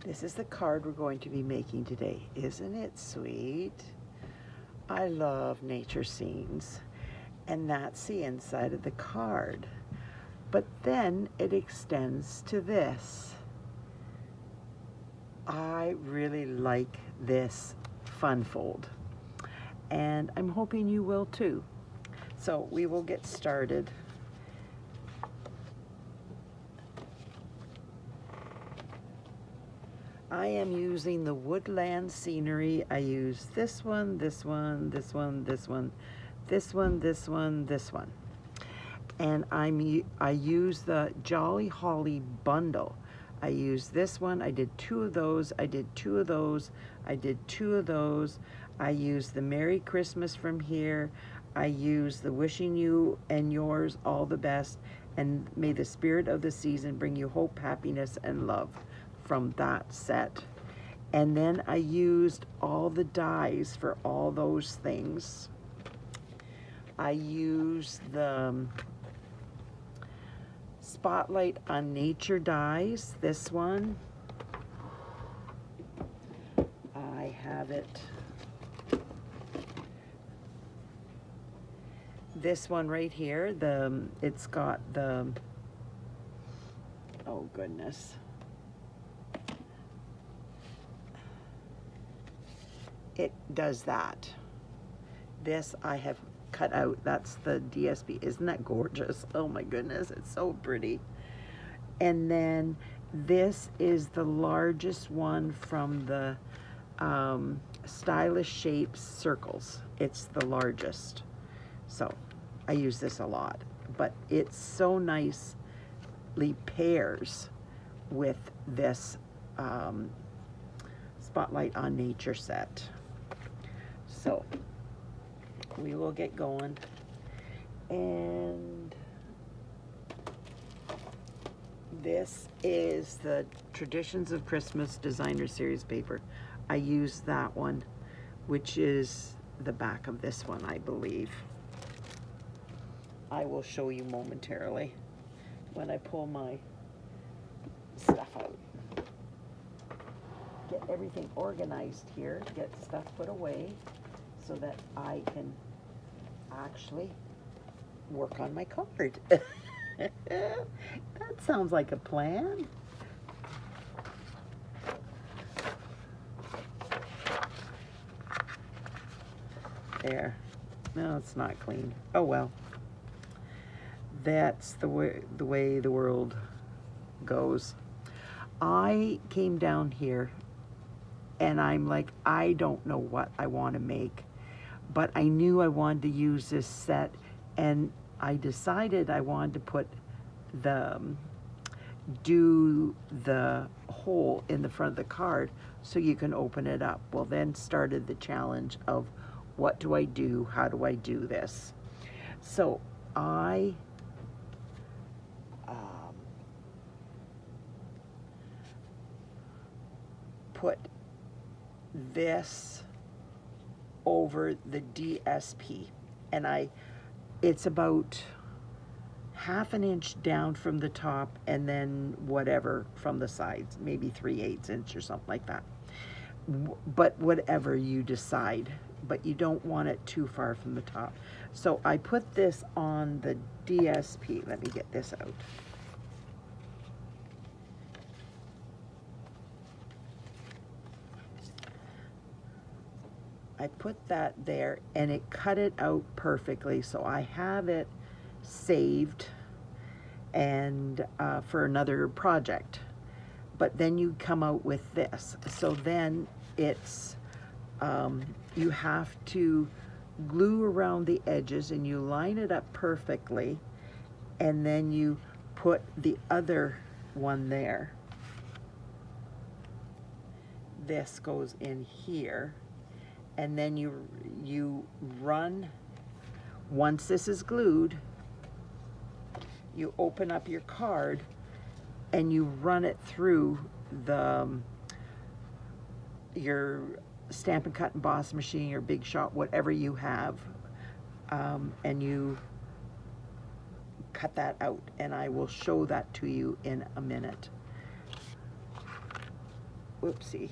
This is the card we're going to be making today. Isn't it sweet? I love nature scenes, and that's the inside of the card. But then it extends to this. I really like this fun fold, and I'm hoping you will too. So we will get started. I am using the Woodland scenery. I use this one, this one, this one, this one, this one, this one, this one. And I use the Jolly Holly bundle. I use this one. I did 2 of those. I did 2 of those. I did 2 of those. I use the Merry Christmas from here. I use the Wishing You and Yours all the best, and may the spirit of the season bring you hope, happiness, and love from that set. And then I used all the dies for all those things. I used the Spotlight on Nature dies, this one. I have it. This one right here, it's got the, oh goodness. It does that. This I have cut out. That's the DSP. Isn't that gorgeous? Oh my goodness, it's so pretty. And then this is the largest one from the Stylish Shapes Circles. It's the largest. So I use this a lot, but it so nicely pairs with this Spotlight on Nature set. So we will get going, and this is the Traditions of Christmas Designer Series paper. I use that one, which is the back of this one, I believe. I will show you momentarily when I pull my stuff out. Get everything organized here, get stuff put away so that I can actually work on my card. That sounds like a plan. There. No, it's not clean. Oh well. That's the way the world goes. I came down here and I'm like, I don't know what I want to make, but I knew I wanted to use this set, and I decided I wanted to put do the hole in the front of the card so you can open it up. Well, then started the challenge of what do I do? How do I do this? So I put this over the DSP, and it's about ½ an inch down from the top, and then whatever from the sides, maybe 3/8 inch or something like that. But whatever you decide, but you don't want it too far from the top. So I put this on the DSP. Let me get this out. I put that there, and it cut it out perfectly, so I have it saved and for another project. But then you come out with this. So then it's you have to glue around the edges, and you line it up perfectly, and then you put the other one there. This goes in here. And then you run, once this is glued, you open up your card and you run it through your Stampin' Cut and Emboss machine, your Big Shot, whatever you have, and you cut that out, and I will show that to you in a minute. whoopsie.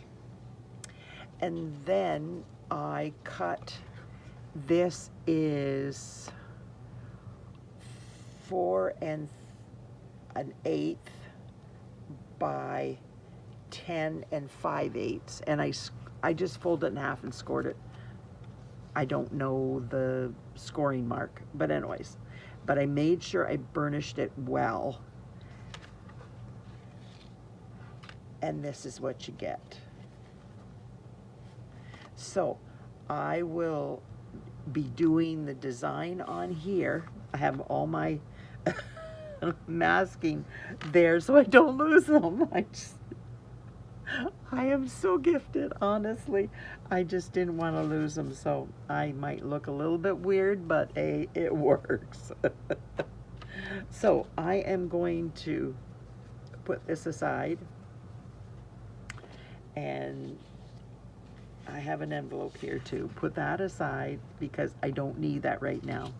And then I cut, this is 4 1/8 by 10 5/8, and I just folded it in half and scored it. I don't know the scoring mark, but anyways, but I made sure I burnished it well, and this is what you get. So I will be doing the design on here. I have all my masking there so I don't lose them. I am so gifted, honestly. I just didn't want to lose them, so I might look a little bit weird, but hey, it works. So I am going to put this aside, and I have an envelope here too. Put that aside because I don't need that right now.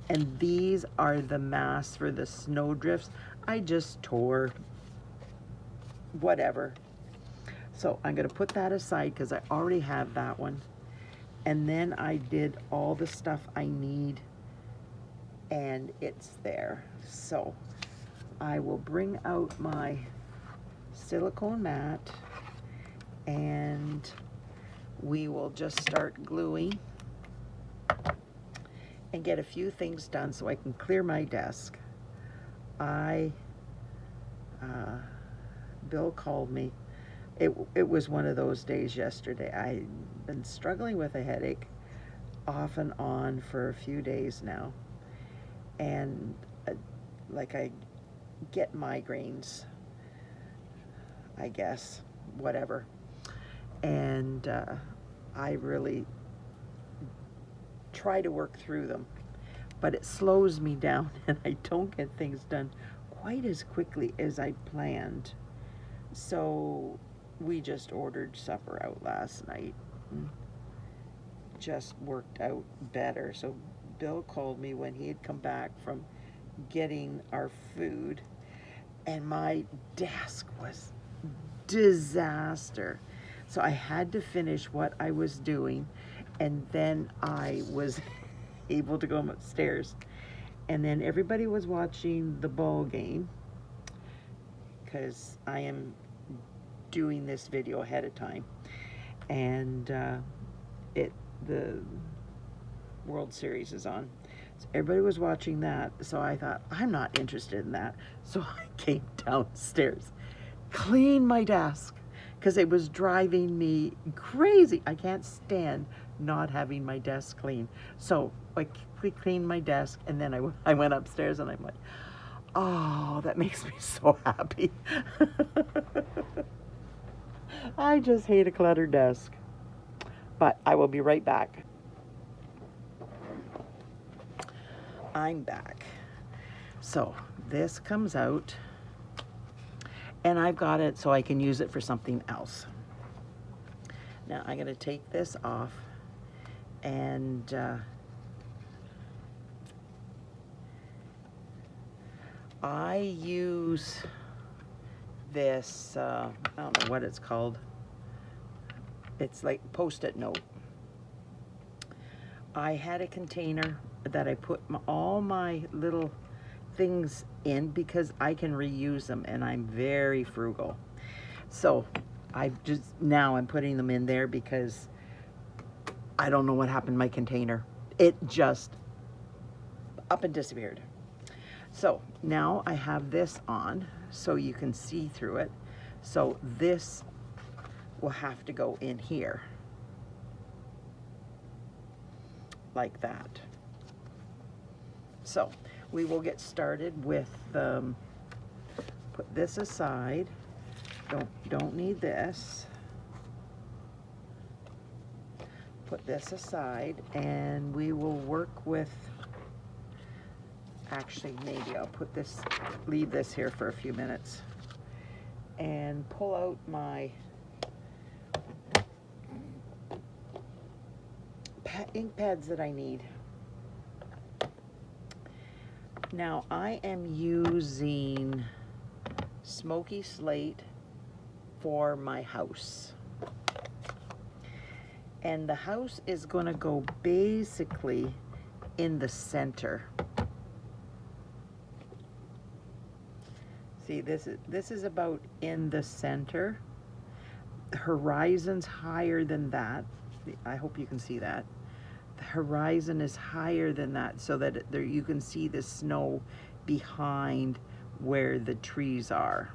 And these are the masks for the snow drifts. I just tore, whatever. So I'm gonna put that aside because I already have that one. And then I did all the stuff I need, and it's there. So I will bring out my silicone mat, and we will just start gluing and get a few things done so I can clear my desk. Bill called me. It was one of those days yesterday. I've been struggling with a headache off and on for a few days now. And like I get migraines, I guess, whatever. And I really try to work through them, but it slows me down and I don't get things done quite as quickly as I planned. So we just ordered supper out last night. Just worked out better. So Bill called me when he had come back from getting our food, and my desk was disaster. So I had to finish what I was doing, and then I was able to go upstairs. And then everybody was watching the ball game because I am doing this video ahead of time, and the World Series is on. So everybody was watching that, so I thought, I'm not interested in that. So I came downstairs, cleaned my desk, because it was driving me crazy. I can't stand not having my desk clean. So I cleaned my desk, and then I went upstairs, and I'm like, oh, that makes me so happy. I just hate a cluttered desk. But I will be right back. I'm back. So this comes out, and I've got it so I can use it for something else. Now I'm going to take this off, and I use this, I don't know what it's called. It's like Post-it note. I had a container that I put all my little things in because I can reuse them, and I'm very frugal. So now I'm putting them in there because I don't know what happened to my container. It just up and disappeared. So now I have this on so you can see through it. So this will have to go in here like that. So we will get started with put this aside. Don't need this. Put this aside, and we will work with, actually maybe I'll leave this here for a few minutes and pull out my ink pads that I need. Now I am using Smoky Slate for my house. And the house is going to go basically in the center. See, this is about in the center. The horizon's higher than that. I hope you can see that. The horizon is higher than that, so that there you can see the snow behind where the trees are.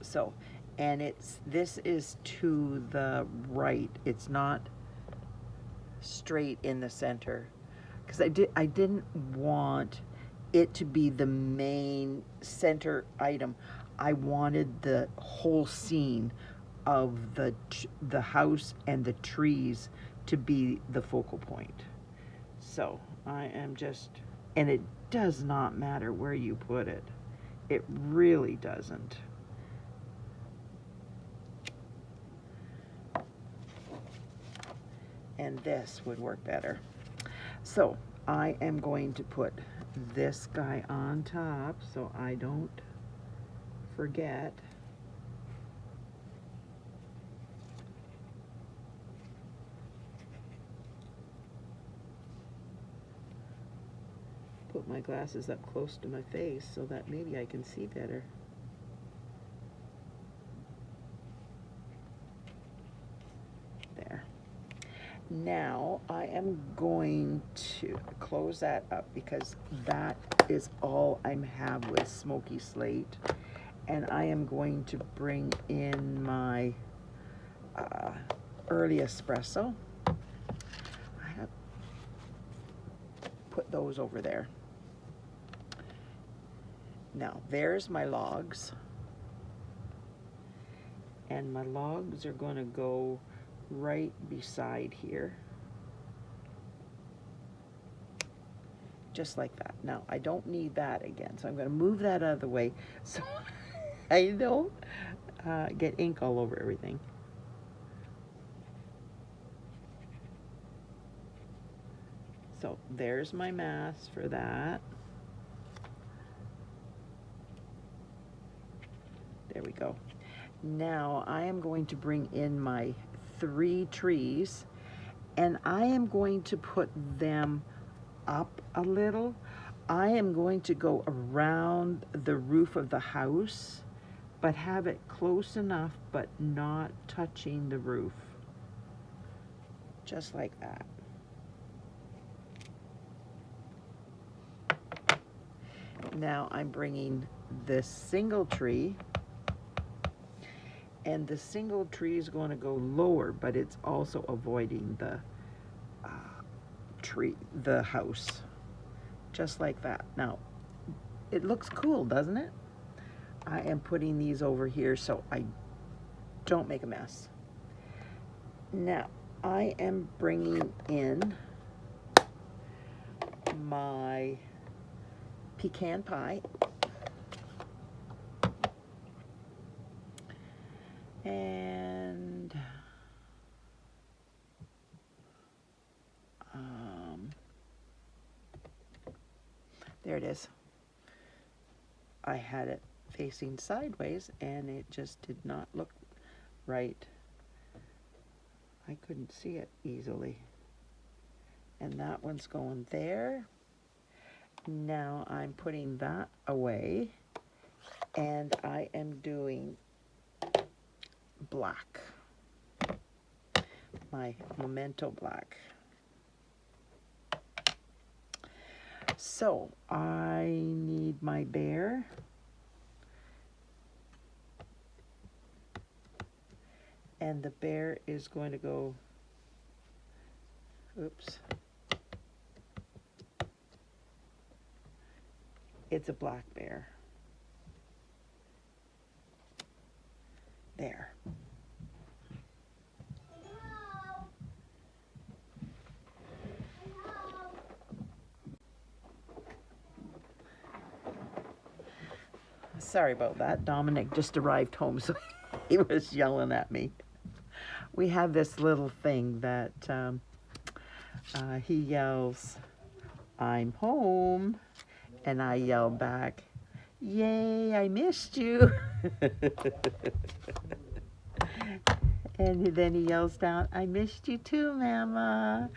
So, and this is to the right. It's not straight in the center, because I didn't want it to be the main center item. I wanted the whole scene of the house and the trees to be the focal point. So I am just, and it does not matter where you put it. It really doesn't. And this would work better. So I am going to put this guy on top so I don't forget. Put my glasses up close to my face so that maybe I can see better. There. Now I am going to close that up because that is all I have with Smoky Slate. And I am going to bring in my early espresso. I have put those over there. Now there's my logs. And my logs are going to go right beside here. Just like that. Now I don't need that again, so I'm going to move that out of the way so I don't get ink all over everything. So there's my mass for that. There we go. Now I am going to bring in my 3 trees, and I am going to put them up a little. I am going to go around the roof of the house, but have it close enough but not touching the roof. Just like that. Now I'm bringing this single tree, and the single tree is going to go lower, but it's also avoiding the the house. Just like that. Now, it looks cool, doesn't it? I am putting these over here so I don't make a mess. Now, I am bringing in my pecan pie. And there it is. I had it facing sideways and it just did not look right. I couldn't see it easily. And that one's going there. Now I'm putting that away, and I am doing black, my Momento black. So I need my bear. And the bear is going to go, oops. It's a black bear. There. Sorry about that. Dominic just arrived home, so he was yelling at me. We have this little thing that he yells, "I'm home," and I yell back, Yay, I missed you. And then he yells down, I missed you too, Mama.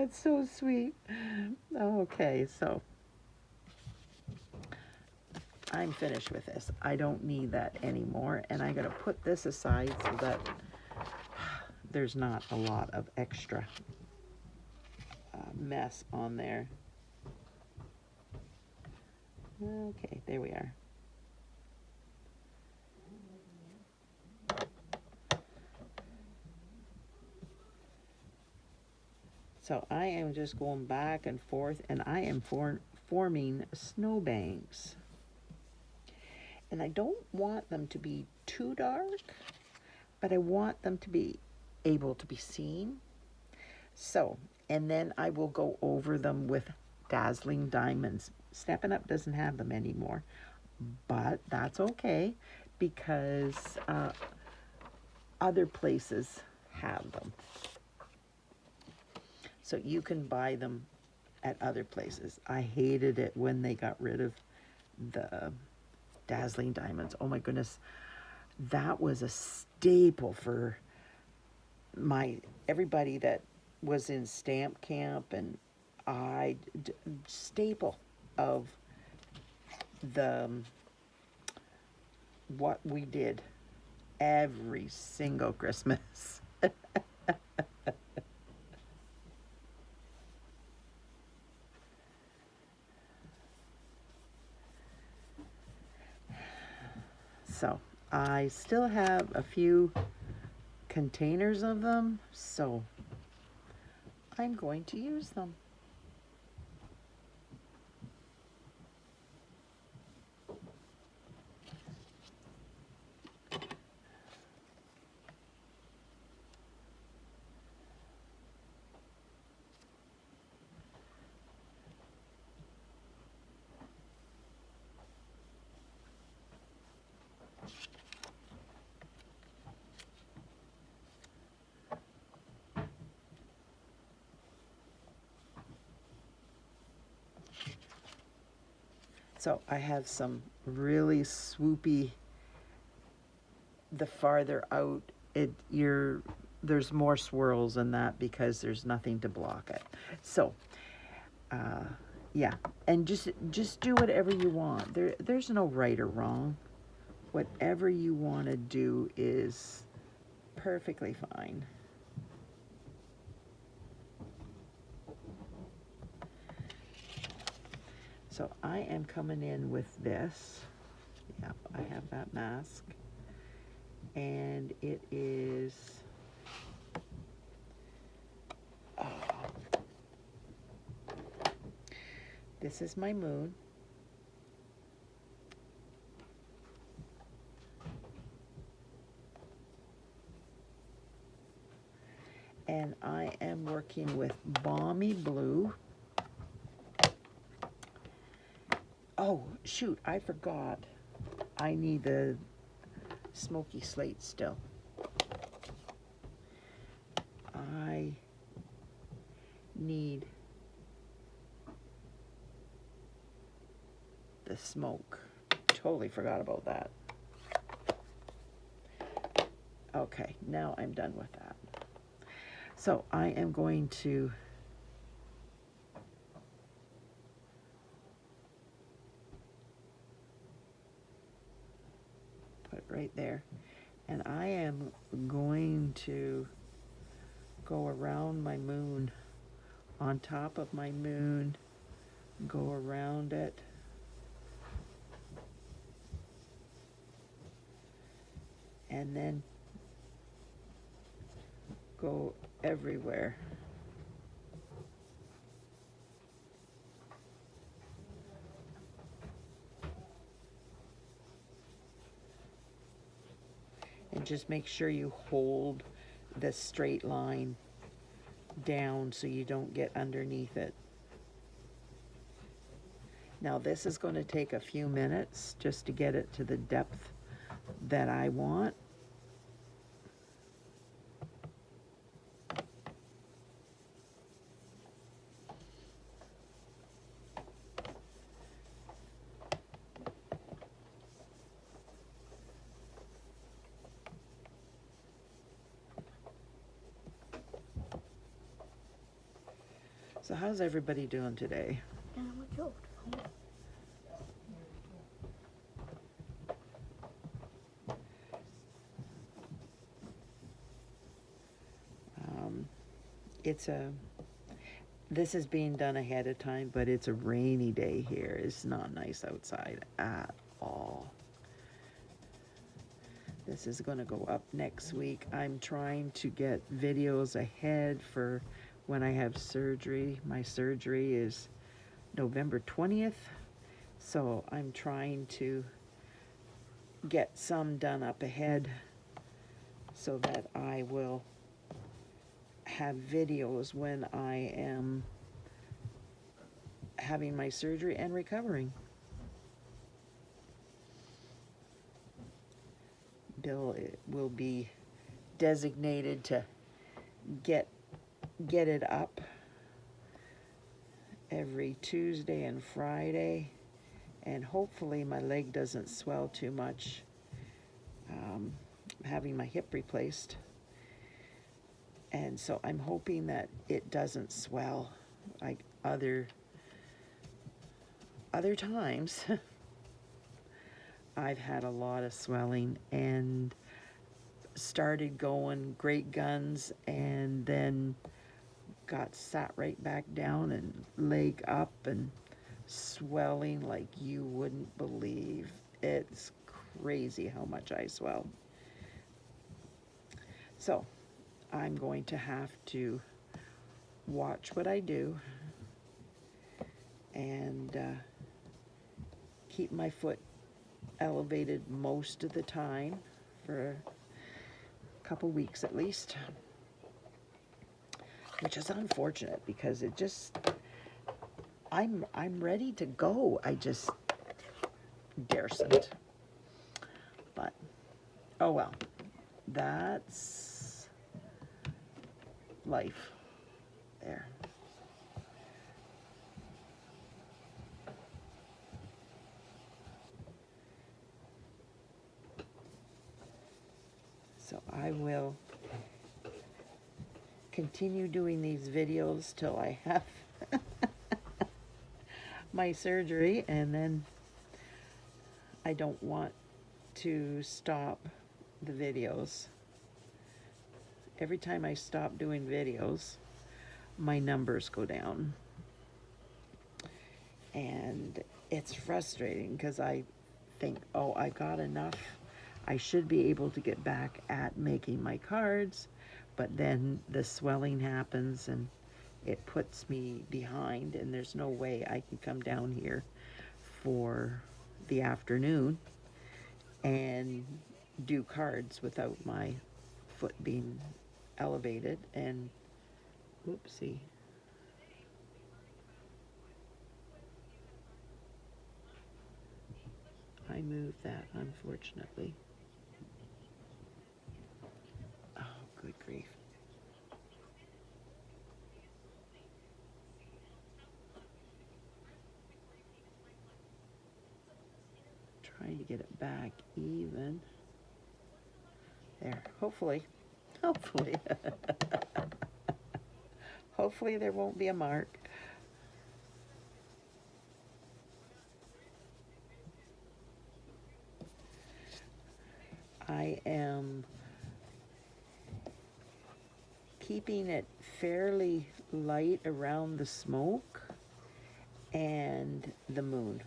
It's so sweet. Okay, so I'm finished with this. I don't need that anymore, and I'm going to put this aside so that there's not a lot of extra mess on there. Okay, there we are. So I am just going back and forth, and I am forming snowbanks. And I don't want them to be too dark, but I want them to be able to be seen. So, and then I will go over them with dazzling diamonds. Steppin' Up doesn't have them anymore, but that's okay because other places have them. So you can buy them at other places. I hated it when they got rid of the dazzling diamonds. Oh my goodness, that was a staple for everybody that was in stamp camp, and staple of the what we did every single Christmas. So I still have a few containers of them, so I'm going to use them. So I have some really swoopy, the farther out there's more swirls in that because there's nothing to block it. So yeah, and just do whatever you want. There's no right or wrong. Whatever you want to do is perfectly fine. So I am coming in with this. Yep, I have that mask. And it is, this is my moon. And I am working with Balmy Blue. Oh, shoot, I forgot. I need the Smoky Slate still. I need the smoke. Totally forgot about that. Okay, now I'm done with that. So I am going to put it right there. And I am going to go around my moon, on top of my moon, go around it. And then go everywhere. And just make sure you hold the straight line down so you don't get underneath it. Now this is going to take a few minutes just to get it to the depth that I want. So how's everybody doing today? This is being done ahead of time, but it's a rainy day here. It's not nice outside at all. This is going to go up next week. I'm trying to get videos ahead for when I have surgery. My surgery is November 20th, so I'm trying to get some done up ahead so that I will have videos when I am having my surgery and recovering. Bill will be designated to get it up every Tuesday and Friday, and hopefully my leg doesn't swell too much. Having my hip replaced, and so I'm hoping that it doesn't swell like other times. I've had a lot of swelling and started going great guns and then got sat right back down and leg up and swelling like you wouldn't believe. It's crazy how much I swell. So I'm going to have to watch what I do and keep my foot elevated most of the time for a couple weeks at least, which is unfortunate because it just, I'm ready to go. I just daresn't. But oh well, that's life there. So I will continue doing these videos till I have my surgery, and then I don't want to stop the videos. Every time I stop doing videos, my numbers go down. And it's frustrating because I think, oh, I got enough. I should be able to get back at making my cards, but then the swelling happens and it puts me behind, and there's no way I can come down here for the afternoon and do cards without my foot being elevated. And whoopsie. I moved that, unfortunately. Oh, good grief. Trying to get it back even. There, hopefully. Hopefully there won't be a mark. I am keeping it fairly light around the smoke and the moon.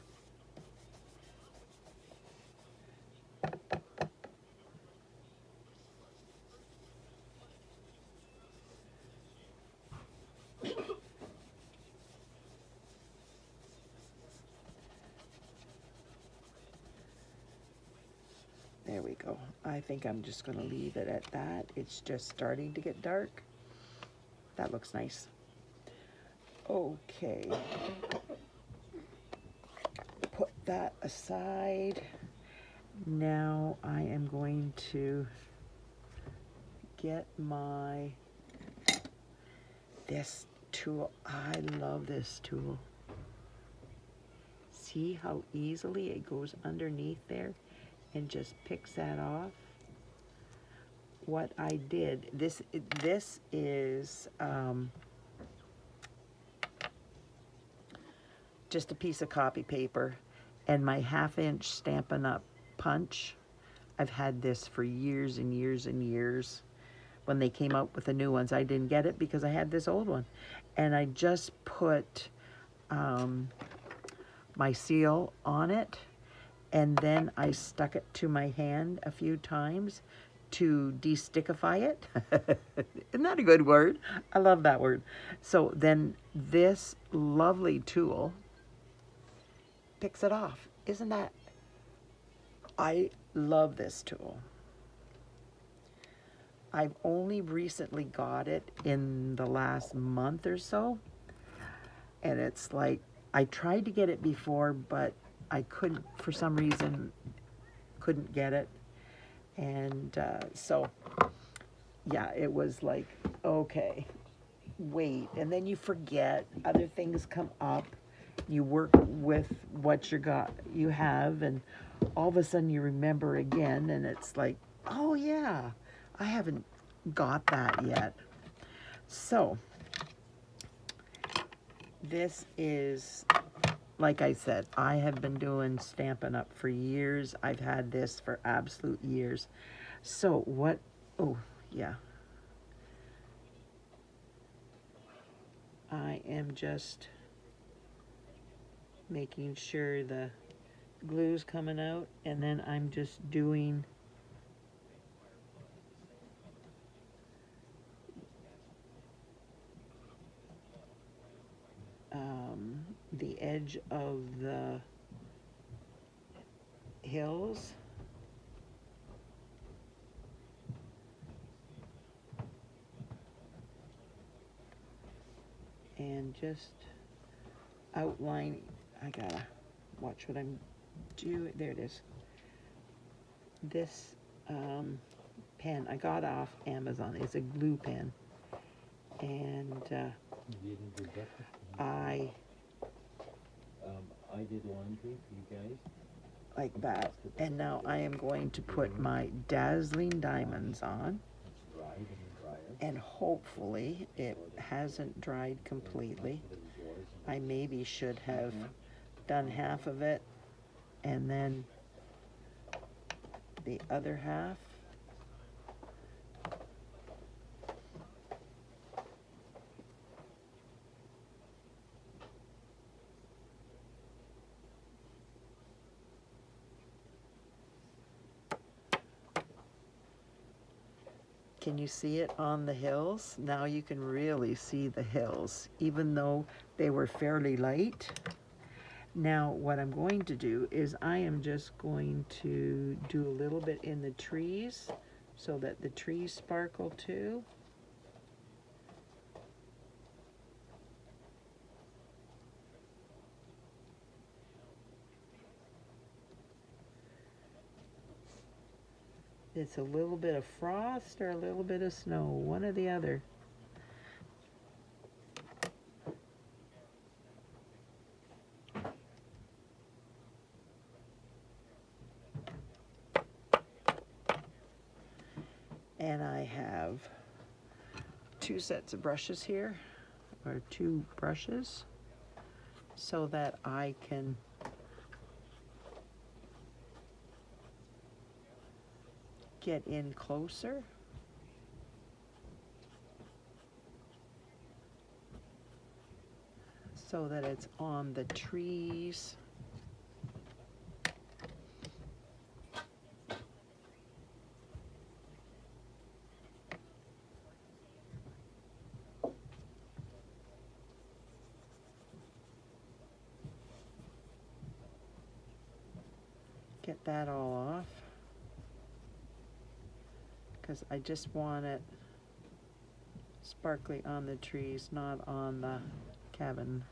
There we go. I think I'm just going to leave it at that. It's just starting to get dark. That looks nice. Okay. Put that aside. Now I am going to get this tool. I love this tool. See how easily it goes underneath there and just picks that off. What I did, this is just a piece of copy paper, and my 1/2-inch Stampin' Up! Punch. I've had this for years and years and years. When they came out with the new ones, I didn't get it because I had this old one. And I just put my seal on it, and then I stuck it to my hand a few times to de-stickify it. Isn't that a good word? I love that word. So then this lovely tool picks it off. Isn't that? I love this tool. I've only recently got it in the last month or so. And it's like, I tried to get it before, but I couldn't, for some reason, couldn't get it. And so, yeah, it was like, okay, wait. And then you forget, other things come up. You work with what you have, and all of a sudden you remember again, and it's like, oh yeah, I haven't got that yet. So, this is, like I said, I have been doing Stampin' Up! For years. I've had this for absolute years. So what, oh yeah. I am just making sure the glue's coming out, and then I'm just doing the edge of the hills. And just outline. I gotta watch what I'm doing. There it is. This pen I got off Amazon. It's a glue pen. And I did laundry for you guys. Like that. And now I am going to put my Dazzling Diamonds on. And hopefully it hasn't dried completely. I maybe should have done half of it and then the other half. Can you see it on the hills? Now you can really see the hills, even though they were fairly light. Now what I'm going to do is I am just going to do a little bit in the trees so that the trees sparkle too. It's a little bit of frost or a little bit of snow, one or the other. And I have 2 sets of brushes here, or 2 brushes, so that I can get in closer. So that it's on the trees. Get that all off, because I just want it sparkly on the trees, not on the cabin.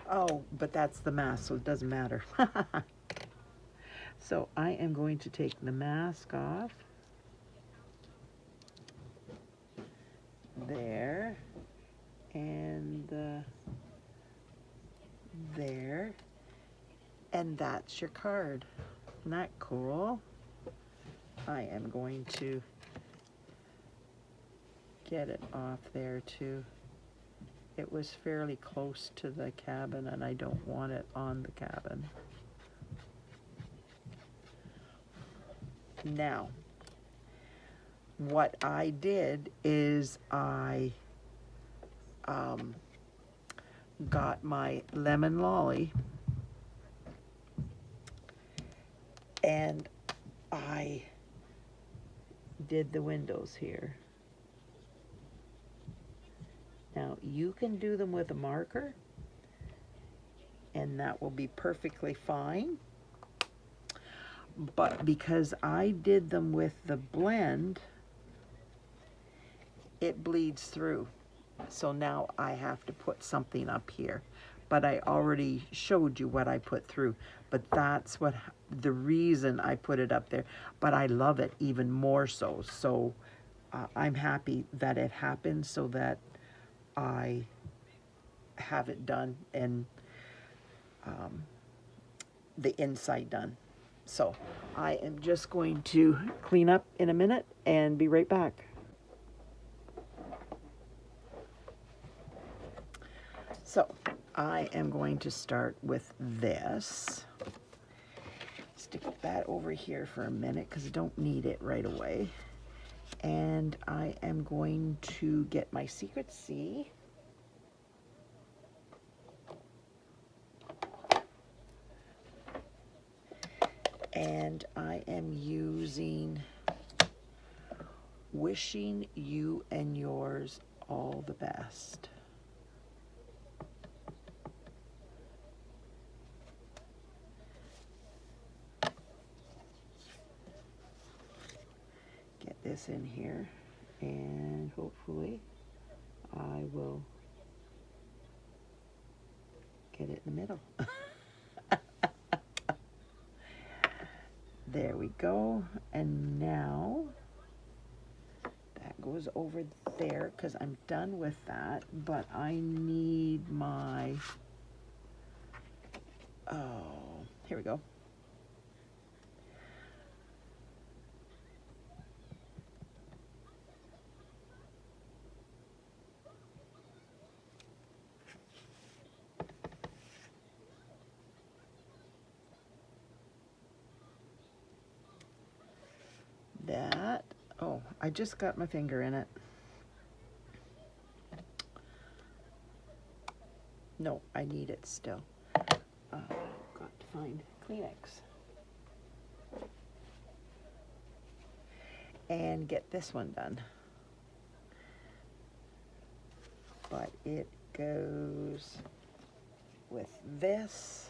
Oh, but that's the mask, so it doesn't matter. So I am going to take the mask off. There. And there. And that's your card. Isn't that cool? I am going to get it off there too. it was fairly close to the cabin and I don't want it on the cabin. Now, what I did is I got my lemon lolly and I did the windows here. Now you can do them with a marker and that will be perfectly fine, but because I did them with the blend, it bleeds through. So now I have to put something up here, but I already showed you what I put through, but that's what the reason I put it up there. But I love it even more so. So I'm happy that it happened so that I have it done and the inside done. So I am just going to clean up in a minute and be right back. So I am going to start with this. Stick that over here for a minute because I don't need it right away. And I am going to get my Secret C. And I am using Wishing You and Yours All the Best. Get this in here and hopefully I will get it in the middle. There we go. And now that goes over there because I'm done with that, but I need my, oh, here we go. That, oh, I just got my finger in it. No, I need it still. Got to find Kleenex. And get this one done. But it goes with this.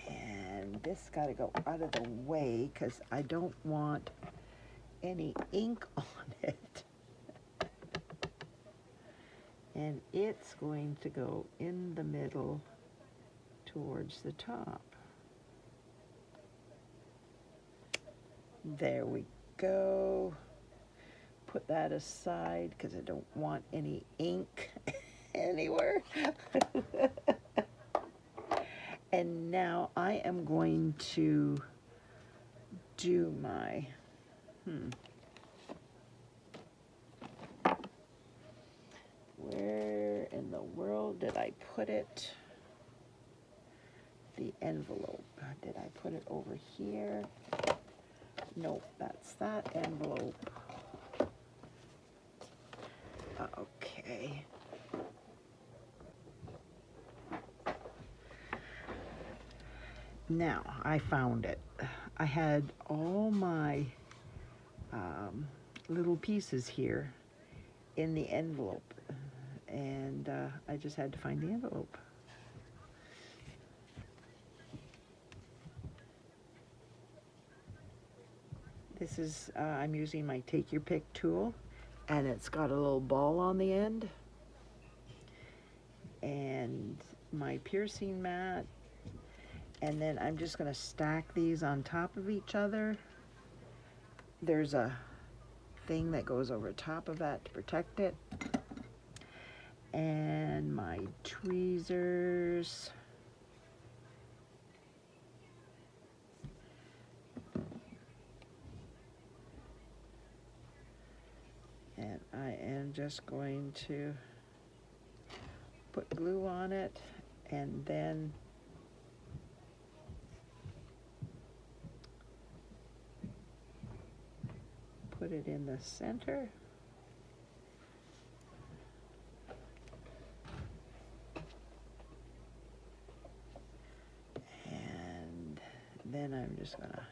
And this got to go out of the way because I don't want any ink on it. And it's going to go in the middle towards the top. There we go. Put that aside because I don't want any ink anywhere. And now I am going to do my, where in the world did I put it? The envelope. Did I put it over here? Nope, that's that envelope. Okay. Now, I found it. I had all my little pieces here in the envelope, and I just had to find the envelope. This is, I'm using my Take Your Pick tool, and it's got a little ball on the end, and my piercing mat, and then I'm just going to stack these on top of each other. There's a thing that goes over top of that to protect it. And my tweezers. And And I am just going to put glue on it and then put it in the center. And then I'm just gonna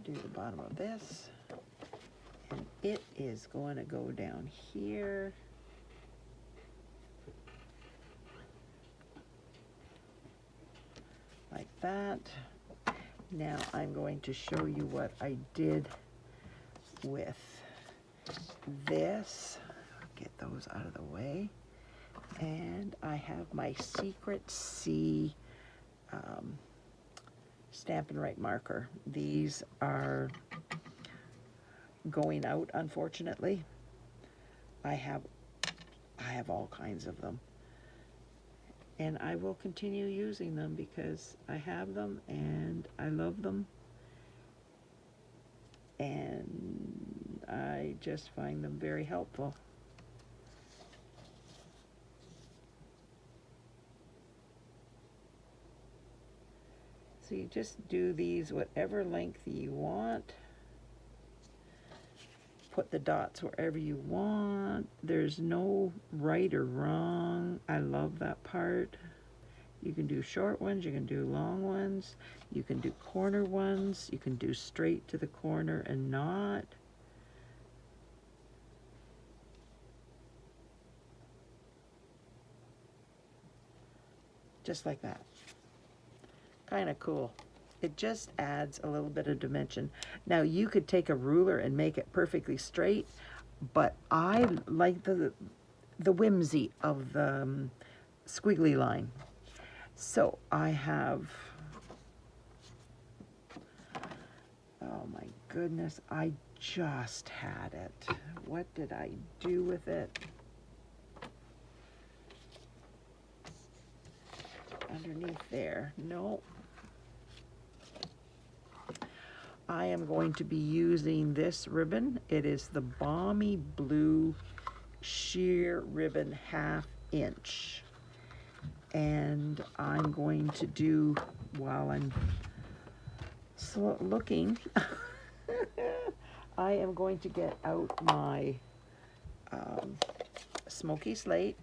do the bottom of this. And it is going to go down here. Like that. Now I'm going to show you what I did with this. Get those out of the way. And I have my Secret C Stampin' Right marker. These are going out, unfortunately. I have all kinds of them. And I will continue using them because I have them and I love them. And I just find them very helpful. So you just do these whatever length you want. Put the dots wherever you want. There's no right or wrong. I love that part. You can do short ones, you can do long ones, you can do corner ones, you can do straight to the corner and not. Just like that. Kind of cool. It just adds a little bit of dimension. Now you could take a ruler and make it perfectly straight, but I like the whimsy of the squiggly line. So I have, oh my goodness, I just had it. What did I do with it? Underneath there, no. I am going to be using this ribbon. It is the Balmy Blue sheer ribbon 1/2 inch. And I'm going to do, while I'm looking, I am going to get out my Smoky Slate.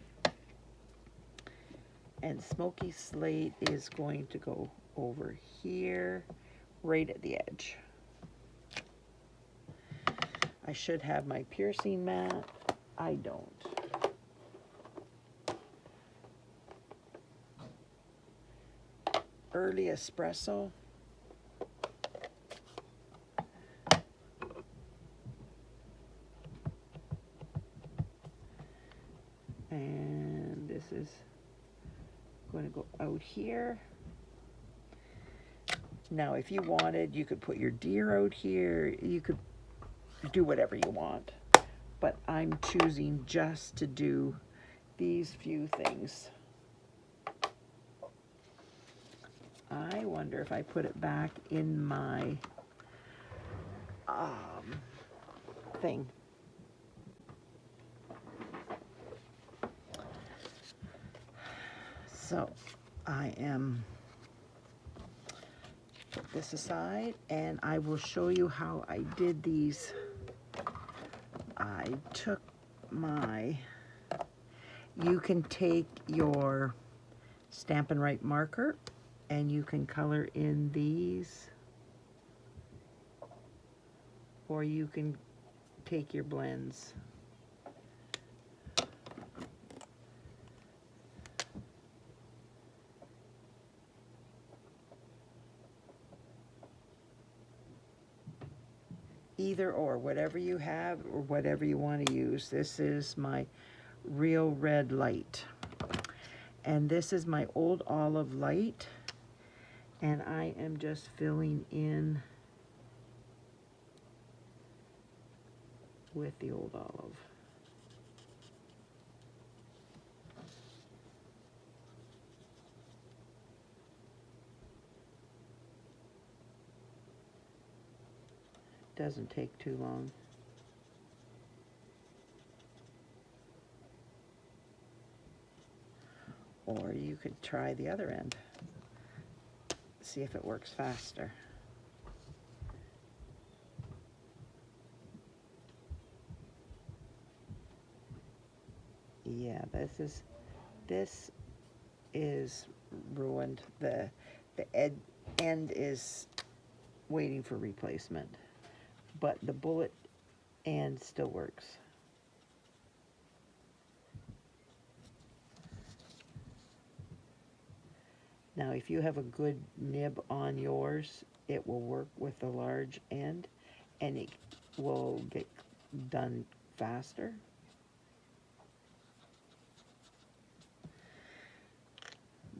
And Smoky Slate is going to go over here, right at the edge. I should have my piercing mat. I don't. Early Espresso. And this is going to go out here. Now, if you wanted, you could put your deer out here. You could do whatever you want. But I'm choosing just to do these few things. I wonder if I put it back in my thing. So I am put this aside and I will show you how I did these. I took my, you can take your Stampin' Right marker and you can color in these, or you can take your blends. Either or, whatever you have or whatever you want to use. This is my Real Red Light. And this is my Old Olive Light. And I am just filling in with the Old Olive. Doesn't take too long. Or you could try the other end. See if it works faster. Yeah, this is ruined. The end is waiting for replacement, but the bullet end still works. Now, if you have a good nib on yours, it will work with the large end, and it will get done faster.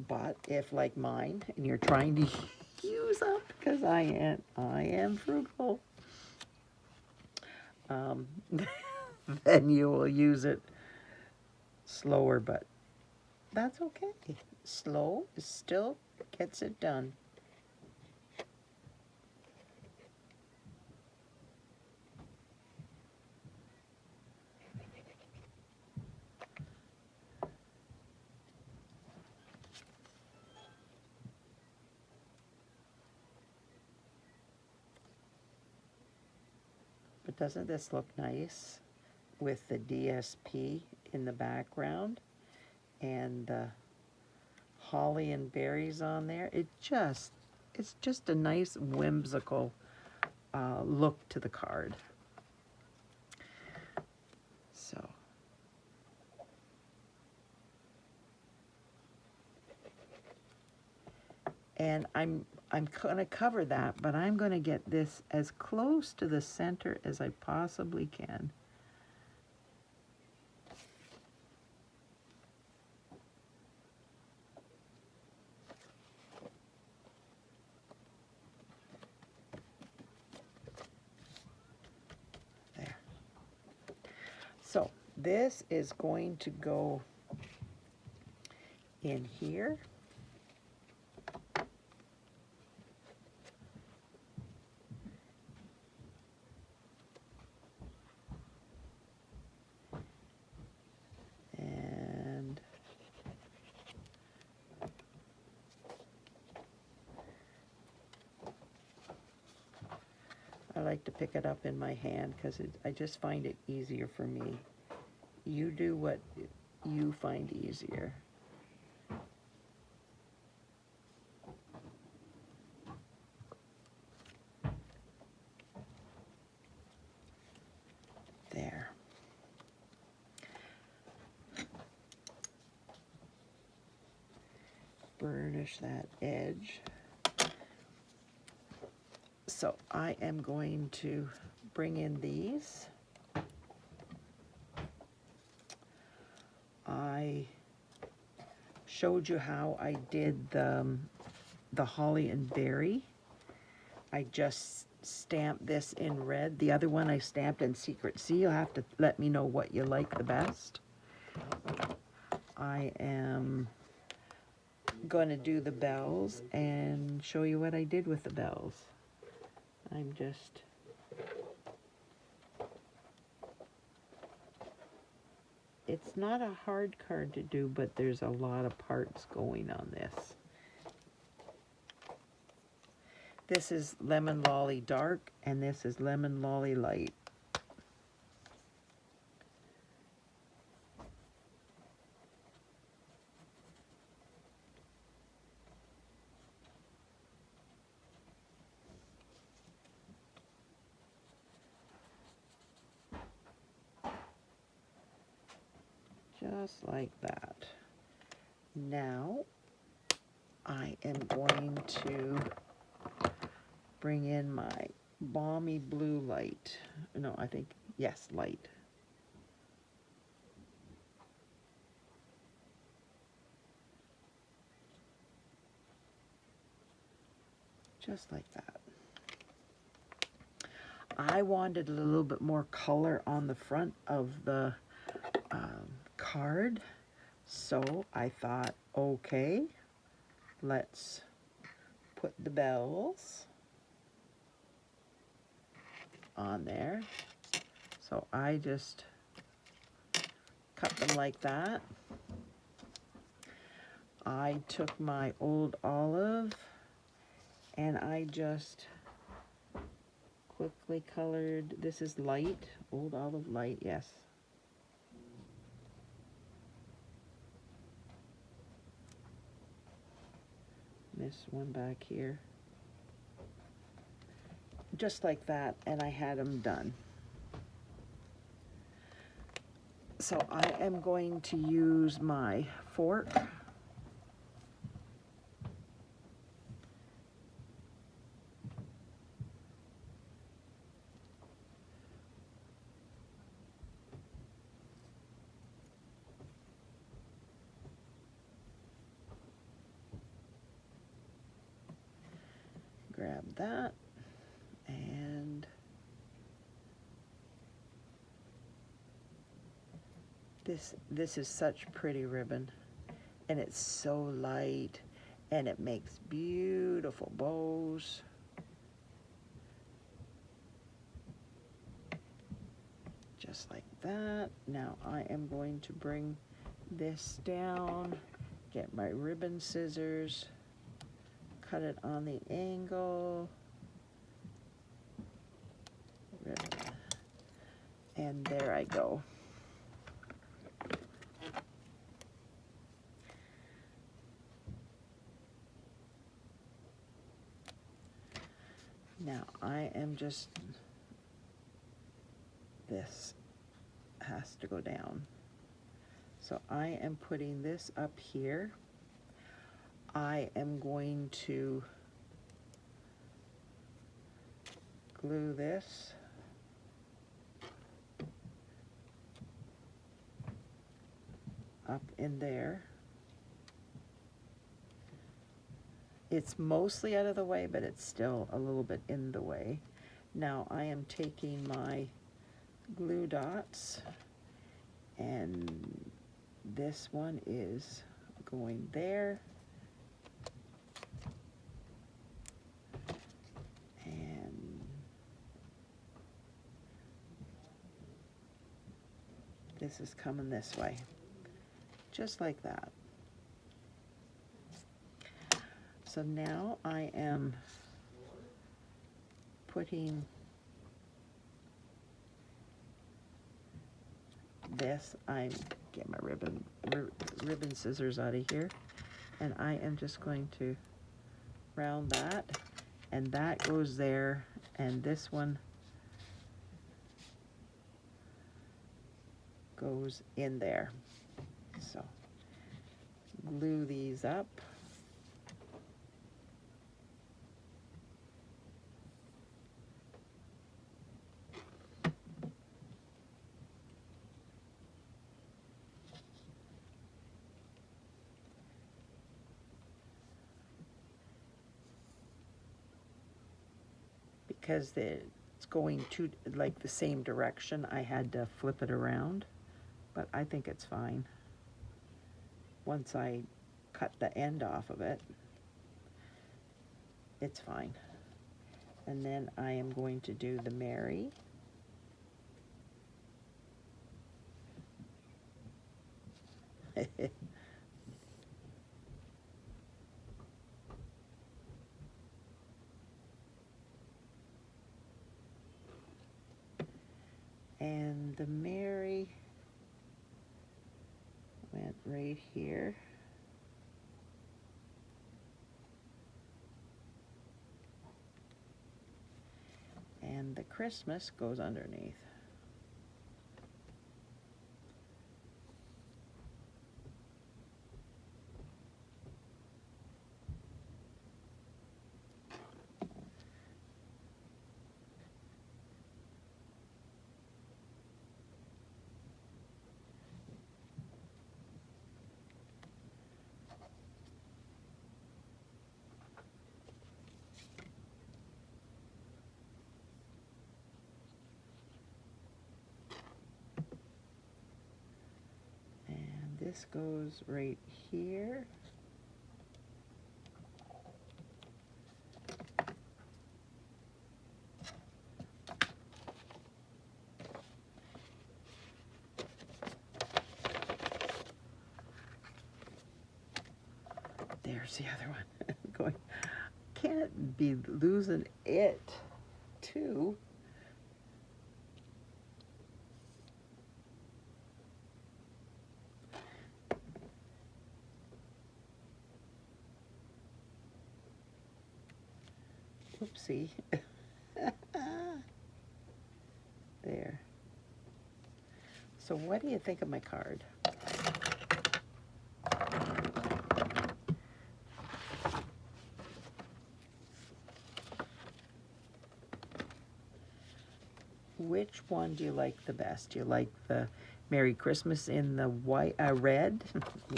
But if, like mine, and you're trying to use up, because I am frugal, then you will use it slower, but that's okay. Slow still gets it done. But doesn't this look nice with the DSP in the background and the holly and berries on there? It's just a nice whimsical look to the card. So. And I'm gonna cover that, but I'm gonna get this as close to the center as I possibly can. There. So this is going to go in here. And I like to pick it up in my hand because I just find it easier for me. You do what you find easier. There. Burnish that edge. So I am going to bring in these. I showed you how I did the holly and berry. I just stamped this in red. The other one I stamped in Secret Sea. You'll have to let me know what you like the best. I am going to do the bells and show you what I did with the bells. I'm just... It's not a hard card to do, but there's a lot of parts going on this. This is Lemon Lolly Dark, and this is Lemon Lolly Light. Just like that. Now, I am going to bring in my Balmy Blue light. No, I think, yes, light. Just like that. I wanted a little bit more color on the front of the card, so I thought, okay, let's put the bells on there. So I just cut them like that. I took my old olive and I just quickly colored, this is light, old olive light, yes. This one back here. Just like that, and I had them done. So I am going to use my fork. Grab that, and this is such pretty ribbon, and it's so light, and it makes beautiful bows. Just like that. Now I am going to bring this down, get my ribbon scissors, cut it on the angle, and there I go. Now I am just, this has to go down. So I am putting this up here. I am going to glue this up in there. It's mostly out of the way, but it's still a little bit in the way. Now I am taking my glue dots, and this one is going there. And this is coming this way, just like that. So now I am putting this, I get my ribbon scissors out of here, and I am just going to round that, and that goes there, and this one goes in there. So glue these up. Because it's going to like the same direction, I had to flip it around, but I think it's fine. Once I cut the end off of it, it's fine. And then I am going to do the Mary. And the Mary went right here. And the Christmas goes underneath. This goes right here. there's the other one. Going, can't be losing it too. Oopsie. There. So what do you think of my card? Which one do you like the best? Do you like the Merry Christmas in the white, red,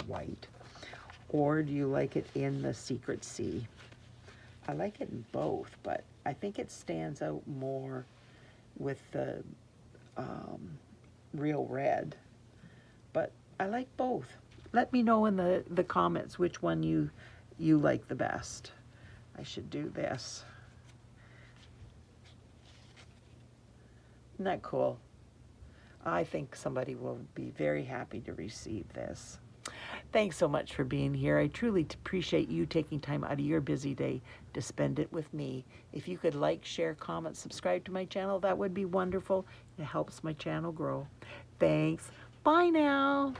white, or do you like it in the Secret Sea? I like it in both, but I think it stands out more with the real red. But I like both. Let me know in the comments which one you like the best. I should do this. Isn't that cool? I think somebody will be very happy to receive this. Thanks so much for being here. I truly appreciate you taking time out of your busy day to spend it with me. If you could like, share, comment, subscribe to my channel, that would be wonderful. It helps my channel grow. Thanks. Bye now.